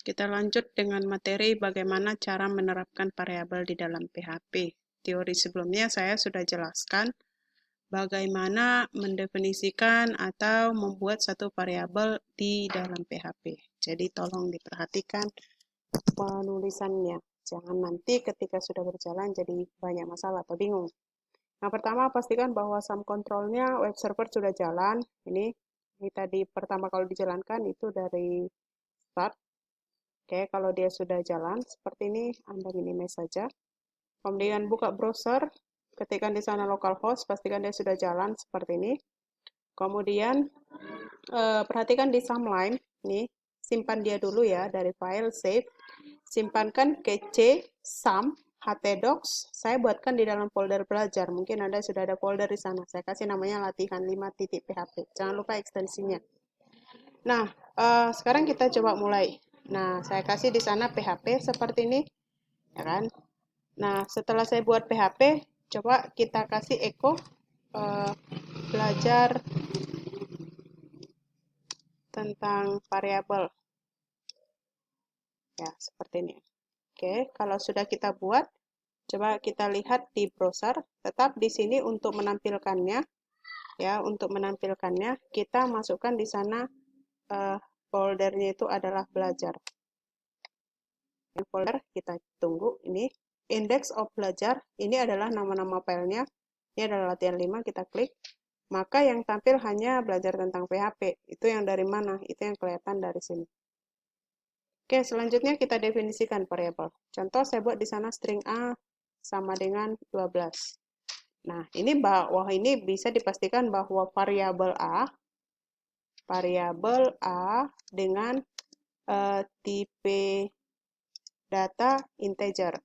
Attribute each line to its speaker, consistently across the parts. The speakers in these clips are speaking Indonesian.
Speaker 1: Kita lanjut dengan materi bagaimana cara menerapkan variabel di dalam PHP. Teori sebelumnya saya sudah jelaskan bagaimana mendefinisikan atau membuat satu variabel di dalam PHP. Jadi tolong diperhatikan penulisannya. Jangan nanti ketika sudah berjalan jadi banyak masalah atau bingung. Yang pertama, pastikan bahwa sum control-nya web server sudah jalan. Ini tadi pertama kalau dijalankan itu dari start. Oke, kalau dia sudah jalan seperti ini, Anda minimize saja. Kemudian buka browser, ketikkan di sana localhost, pastikan dia sudah jalan seperti ini. Kemudian perhatikan di sum line, nih, simpan dia dulu ya dari file save. Simpankan ke C sum htdocs. Saya buatkan di dalam folder belajar. Mungkin Anda sudah ada folder di sana. Saya kasih namanya latihan 5.php. Jangan lupa ekstensinya. Nah, sekarang kita coba mulai. Nah, saya kasih di sana PHP seperti ini, ya kan? Nah, setelah saya buat PHP, coba kita kasih echo belajar tentang variabel. Ya, seperti ini. Oke, kalau sudah kita buat, coba kita lihat di browser. Tetap di sini untuk menampilkannya, ya, untuk menampilkannya kita masukkan di sana foldernya itu adalah belajar. Folder kita tunggu ini index of belajar, ini adalah nama-nama filenya, ini adalah latihan 5, kita klik, maka yang tampil hanya belajar tentang PHP. Itu yang dari mana? Itu yang kelihatan dari sini. Oke, selanjutnya kita definisikan variabel. Contoh saya buat di sana string A sama dengan 12. Nah, ini bahwa ini bisa dipastikan bahwa variabel A dengan tipe data integer.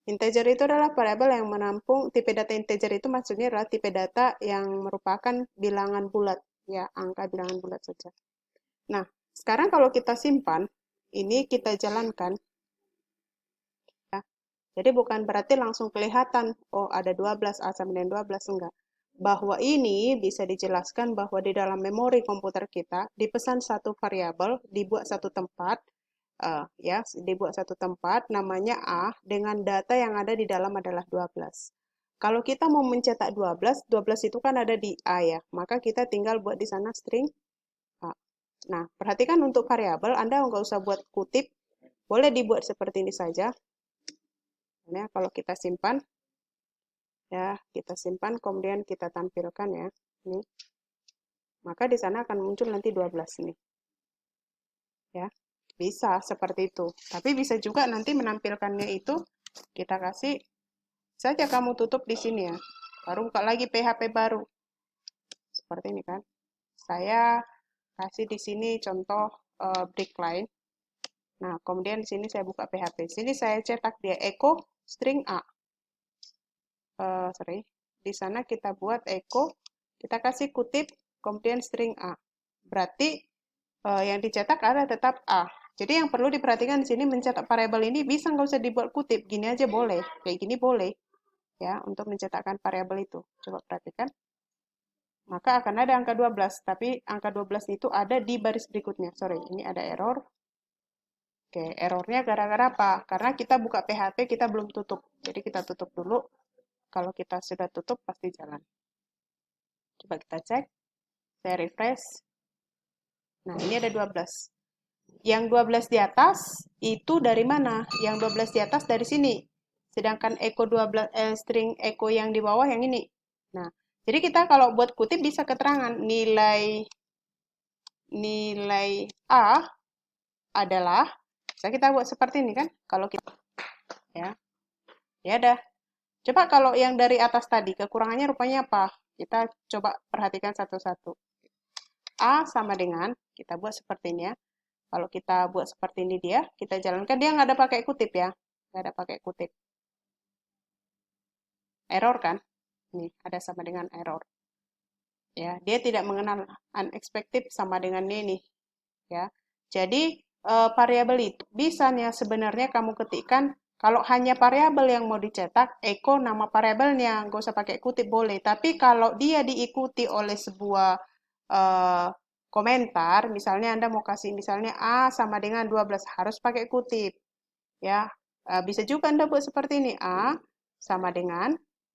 Speaker 1: Integer itu adalah variabel yang menampung, tipe data integer itu maksudnya adalah tipe data yang merupakan bilangan bulat, ya, angka bilangan bulat saja. Nah, sekarang kalau kita simpan, ini kita jalankan, ya. Jadi bukan berarti langsung kelihatan, oh ada 12, A sama dengan 12, enggak. Bahwa ini bisa dijelaskan bahwa di dalam memori komputer kita, dipesan satu variabel, dibuat satu tempat, ya, dibuat satu tempat namanya A dengan data yang ada di dalam adalah 12. Kalau kita mau mencetak 12, 12 itu kan ada di A ya, maka kita tinggal buat di sana string A. Nah, perhatikan untuk variabel, Anda nggak usah buat kutip, boleh dibuat seperti ini saja. Nah, kalau kita simpan, ya, kita simpan, kemudian kita tampilkan ya, ini. Maka di sana akan muncul nanti 12 nih. Ya. Bisa seperti itu. Tapi bisa juga nanti menampilkannya itu kita kasih saja kamu tutup di sini ya. Baru buka lagi PHP baru. Seperti ini kan. Saya kasih di sini contoh break line. Nah, kemudian di sini saya buka PHP. Sini saya cetak dia echo string A. Di sana kita buat echo, kita kasih kutip, kemudian string A. Berarti yang dicetak ada tetap A. Jadi yang perlu diperhatikan di sini mencetak variabel ini bisa nggak usah dibuat kutip, gini aja boleh, kayak gini boleh, ya, untuk mencetakkan variabel itu. Coba perhatikan. Maka akan ada angka 12, tapi angka 12 itu ada di baris berikutnya. Sorry, ini ada error. Oke, errornya gara-gara apa? Karena kita buka PHP, kita belum tutup. Jadi kita tutup dulu. Kalau kita sudah tutup, pasti jalan. Coba kita cek. Saya refresh. Nah, ini ada 12. Yang 12 di atas itu dari mana? Yang 12 di atas dari sini. Sedangkan echo 12 string echo yang di bawah yang ini. Nah, jadi kita kalau buat kutip bisa keterangan nilai A adalah, bisa kita buat seperti ini kan? Kalau kita ya. Ya dah. Coba kalau yang dari atas tadi kekurangannya rupanya apa? Kita coba perhatikan satu-satu. A sama dengan kita buat seperti ini ya. Kalau kita buat seperti ini dia, kita jalankan, dia nggak ada pakai kutip ya. Nggak ada pakai kutip. Error kan? Ini ada sama dengan error. Ya, dia tidak mengenal unexpected sama dengan ini. Ya. Jadi, variabel itu bisa nih sebenarnya kamu ketikkan, kalau hanya variabel yang mau dicetak, echo nama variabelnya, nggak usah pakai kutip boleh. Tapi kalau dia diikuti oleh sebuah komentar, misalnya Anda mau kasih misalnya A sama dengan 12, harus pakai kutip. Ya, bisa juga Anda buat seperti ini, A sama dengan,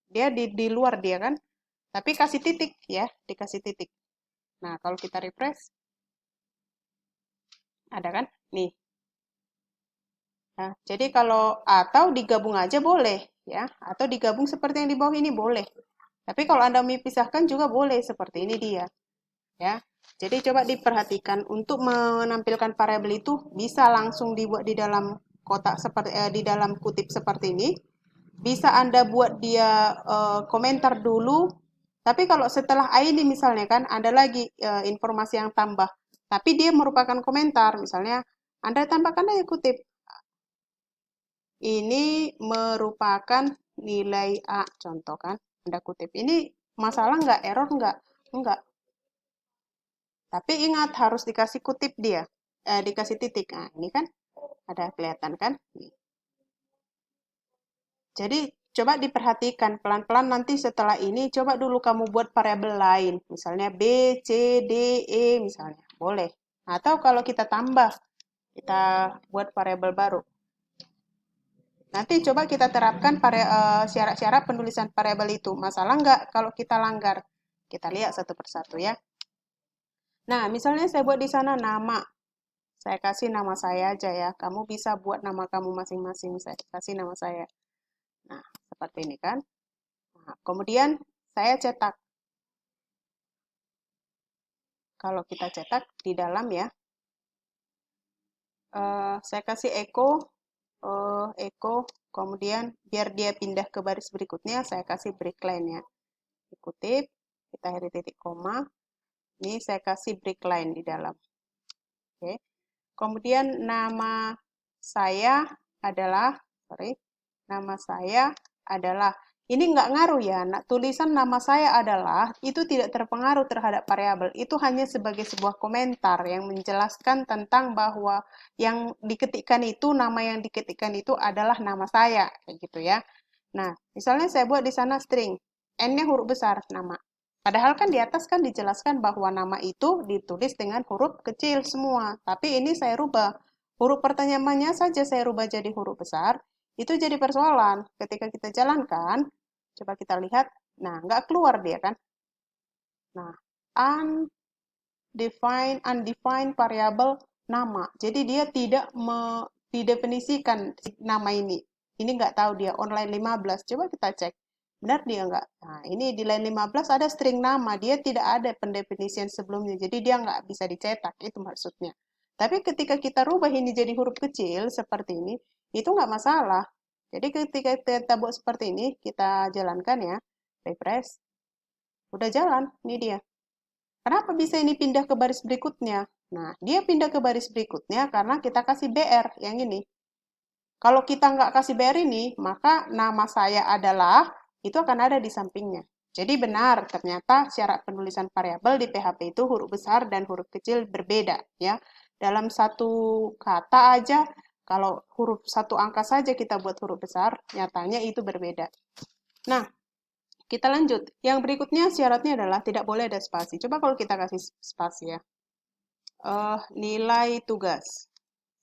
Speaker 1: dia di luar dia kan, tapi kasih titik ya, dikasih titik. Nah, kalau kita refresh, ada kan? Nih. Nah, jadi kalau atau digabung aja boleh ya, atau digabung seperti yang di bawah ini boleh. Tapi kalau Anda memisahkan juga boleh seperti ini dia ya. Jadi coba diperhatikan untuk menampilkan variabel itu bisa langsung dibuat di dalam kotak seperti di dalam kutip seperti ini. Bisa Anda buat dia komentar dulu. Tapi kalau setelah ini misalnya kan ada lagi informasi yang tambah. Tapi dia merupakan komentar. Misalnya Anda tambahkan aja kutip. Ini merupakan nilai A, contoh kan. Anda kutip. Ini masalah nggak? Error nggak? Enggak. Tapi ingat harus dikasih kutip dia. Dikasih titik. Nah, ini kan ada kelihatan kan? Jadi coba diperhatikan pelan-pelan nanti setelah ini coba dulu kamu buat variabel lain. Misalnya B, C, D, E misalnya. Boleh. Atau kalau kita tambah, kita buat variabel baru. Nanti coba kita terapkan syarat-syarat penulisan variabel itu. Masalah nggak kalau kita langgar? Kita lihat satu persatu ya. Nah, misalnya saya buat di sana nama. Saya kasih nama saya aja ya. Kamu bisa buat nama kamu masing-masing. Saya kasih nama saya. Nah, seperti ini kan. Nah, kemudian saya cetak. Kalau kita cetak di dalam ya, saya kasih echo, kemudian biar dia pindah ke baris berikutnya, saya kasih break line ya. Dikutip, kita akhiri titik koma. Ini saya kasih break line di dalam. Oke. Kemudian nama saya adalah, nama saya adalah, ini nggak ngaruh ya, tulisan nama saya adalah, itu tidak terpengaruh terhadap variabel, itu hanya sebagai sebuah komentar yang menjelaskan tentang bahwa yang diketikkan itu, nama yang diketikkan itu adalah nama saya, kayak gitu ya. Nah, misalnya saya buat di sana string, N-nya huruf besar, nama. Padahal kan di atas kan dijelaskan bahwa nama itu ditulis dengan huruf kecil semua. Tapi ini saya rubah. Huruf pertanyaannya saja saya rubah jadi huruf besar. Itu jadi persoalan. Ketika kita jalankan, coba kita lihat. Nah, nggak keluar dia kan. Nah, undefined variable nama. Jadi dia tidak didefinisikan nama ini. Ini nggak tahu dia online 15. Coba kita cek. Benar dia nggak? Nah, ini di line 15 ada string nama. Dia tidak ada pendefinisian sebelumnya. Jadi dia nggak bisa dicetak. Itu maksudnya. Tapi ketika kita rubah ini jadi huruf kecil seperti ini, itu nggak masalah. Jadi ketika kita buat seperti ini, kita jalankan ya. Refresh. Udah jalan. Ini dia. Kenapa bisa ini pindah ke baris berikutnya? Nah, dia pindah ke baris berikutnya karena kita kasih BR yang ini. Kalau kita nggak kasih BR ini, maka nama saya adalah, itu akan ada di sampingnya. Jadi benar, ternyata syarat penulisan variabel di PHP itu huruf besar dan huruf kecil berbeda. Ya, dalam satu kata aja, kalau huruf satu angka saja kita buat huruf besar, nyatanya itu berbeda. Nah, kita lanjut. Yang berikutnya syaratnya adalah tidak boleh ada spasi. Coba kalau kita kasih spasi ya. Nilai tugas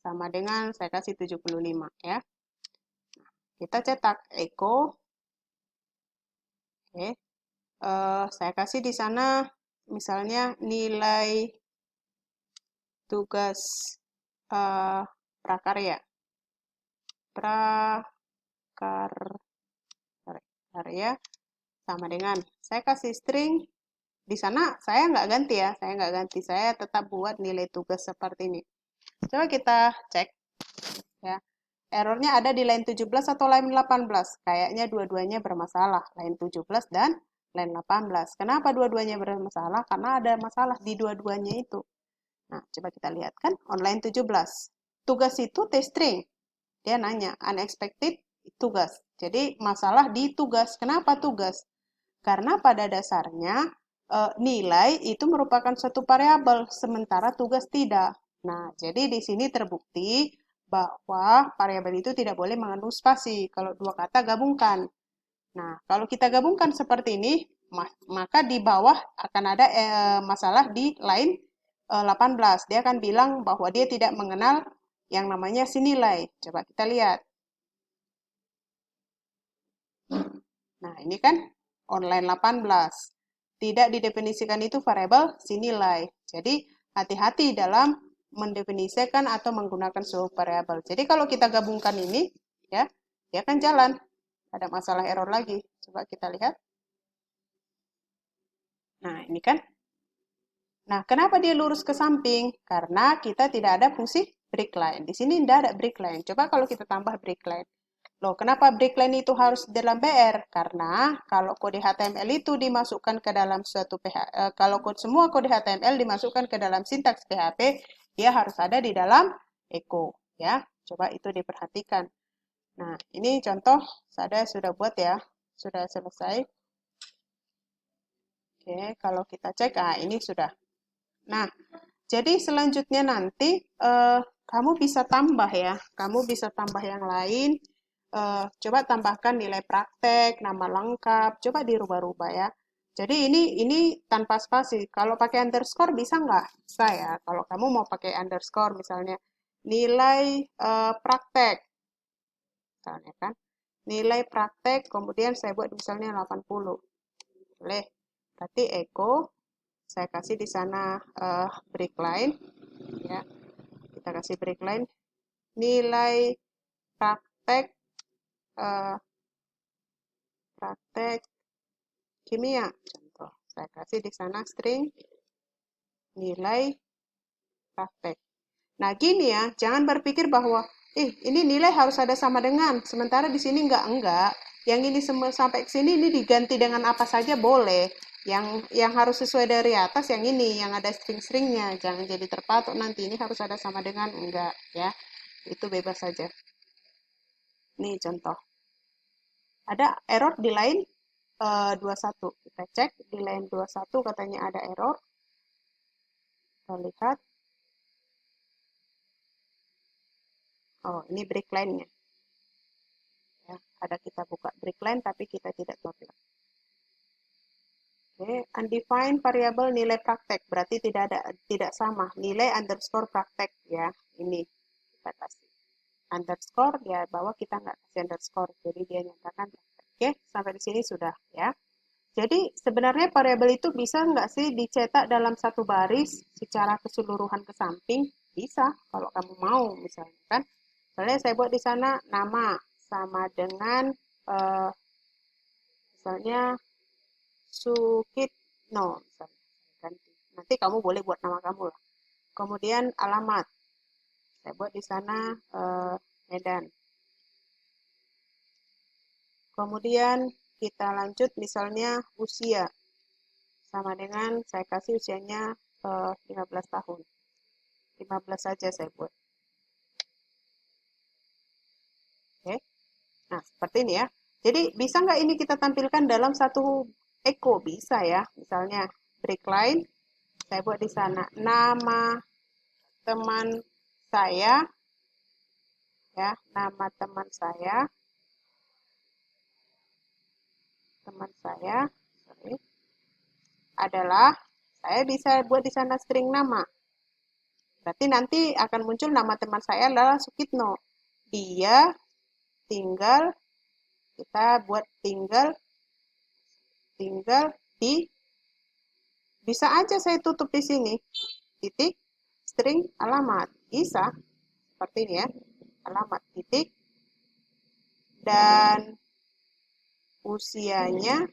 Speaker 1: sama dengan saya kasih 75 ya. Kita cetak echo. Oke. Saya kasih di sana misalnya nilai tugas prakarya. Prakarya sama dengan saya kasih string. Di sana saya nggak ganti ya, saya nggak ganti. Saya tetap buat nilai tugas seperti ini. Coba kita cek ya. Errornya ada di line 17 atau line 18. Kayaknya dua-duanya bermasalah, line 17 dan line 18. Kenapa dua-duanya bermasalah? Karena ada masalah di dua-duanya itu. Nah, coba kita lihat kan, online 17. Tugas itu t-string. Dia nanya, unexpected tugas. Jadi masalah di tugas. Kenapa tugas? Karena pada dasarnya nilai itu merupakan suatu variabel, sementara tugas tidak. Nah, jadi di sini terbukti bahwa variabel itu tidak boleh mengandung spasi kalau dua kata gabungkan. Nah, kalau kita gabungkan seperti ini, maka di bawah akan ada masalah di line 18. Dia akan bilang bahwa dia tidak mengenal yang namanya si nilai. Coba kita lihat. Nah, ini kan online 18. Tidak didefinisikan itu variabel si nilai. Jadi, hati-hati dalam mendefinisikan atau menggunakan suatu variabel. Jadi, kalau kita gabungkan ini, ya, dia akan jalan. Ada masalah error lagi. Coba kita lihat. Nah, ini kan. Nah, kenapa dia lurus ke samping? Karena kita tidak ada fungsi break line. Di sini tidak ada break line. Coba kalau kita tambah break line. Loh, kenapa break line itu harus dalam BR? Karena kalau kode HTML itu dimasukkan ke dalam suatu kalau semua kode HTML dimasukkan ke dalam sintaks PHP, dia harus ada di dalam echo, ya. Coba itu diperhatikan. Nah, ini contoh saya sudah buat ya, sudah selesai. Oke, kalau kita cek, ini sudah. Nah, jadi selanjutnya nanti kamu bisa tambah ya, kamu bisa tambah yang lain. Coba tambahkan nilai praktek, nama lengkap, coba dirubah-rubah ya. Jadi ini tanpa spasi. Kalau pakai underscore bisa nggak? Bisa ya. Kalau kamu mau pakai underscore misalnya nilai praktek, misalnya kan. Nilai praktek, kemudian saya buat misalnya 80. Boleh. Berarti echo, saya kasih di sana break line, ya. Kita kasih break line. Nilai praktek praktek kimia. Contoh, saya kasih di sana string nilai praktek. Nah, gini ya, jangan berpikir bahwa, ini nilai harus ada sama dengan, sementara di sini enggak. Yang ini sampai ke sini ini diganti dengan apa saja boleh. Yang harus sesuai dari atas yang ini, yang ada string-stringnya. Jangan jadi terpatok nanti, ini harus ada sama dengan, enggak ya. Itu bebas saja. Nih contoh. Ada error di line 21. Kita cek di line 21 katanya ada error. Kita lihat. Oh, ini break line-nya. Ya, ada kita buka break line tapi kita tidak plot. Oke, undefined variable nilai praktek berarti tidak sama nilai underscore praktek ya. Ini kita kasih underscore dia bawah kita nggak kasih underscore jadi dia nyatakan praktek. Oke, sampai di sini sudah ya. Jadi sebenarnya variabel itu bisa nggak sih dicetak dalam satu baris secara keseluruhan ke samping? Bisa kalau kamu mau misalnya kan. Misalnya saya buat di sana nama sama dengan misalnya Sukitno misalnya. Nanti kamu boleh buat nama kamu lah. Kemudian alamat. Saya buat di sana Medan. Kemudian kita lanjut misalnya usia. Sama dengan saya kasih usianya 15 tahun. 15 saja saya buat. Oke. Nah, seperti ini ya. Jadi bisa nggak ini kita tampilkan dalam satu echo? Bisa ya. Misalnya break line. Saya buat di sana nama teman saya ya, nama teman saya sorry, adalah saya bisa buat di sana string nama. Berarti nanti akan muncul nama teman saya adalah Sukitno. Dia tinggal kita buat tinggal di bisa aja saya tutup di sini titik string alamat bisa seperti ini ya alamat titik dan usianya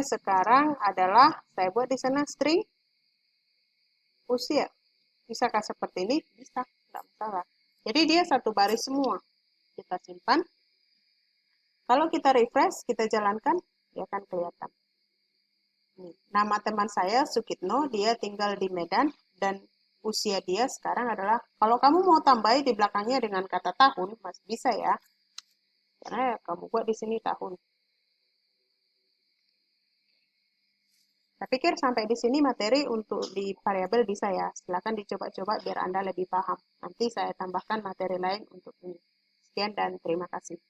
Speaker 1: sekarang adalah saya buat di sana string usia. Bisakah seperti ini? Bisa, tidak masalah. Jadi dia satu baris semua. Kita simpan. Kalau kita refresh, kita jalankan, dia akan kelihatan. Nama teman saya Sukitno, dia tinggal di Medan dan usia dia sekarang adalah, kalau kamu mau tambahin di belakangnya dengan kata tahun, masih bisa ya. Karena kamu buat di sini tahun. Saya pikir sampai di sini materi untuk di variabel bisa ya. Silakan dicoba-coba biar Anda lebih paham. Nanti saya tambahkan materi lain untuk ini. Sekian dan terima kasih.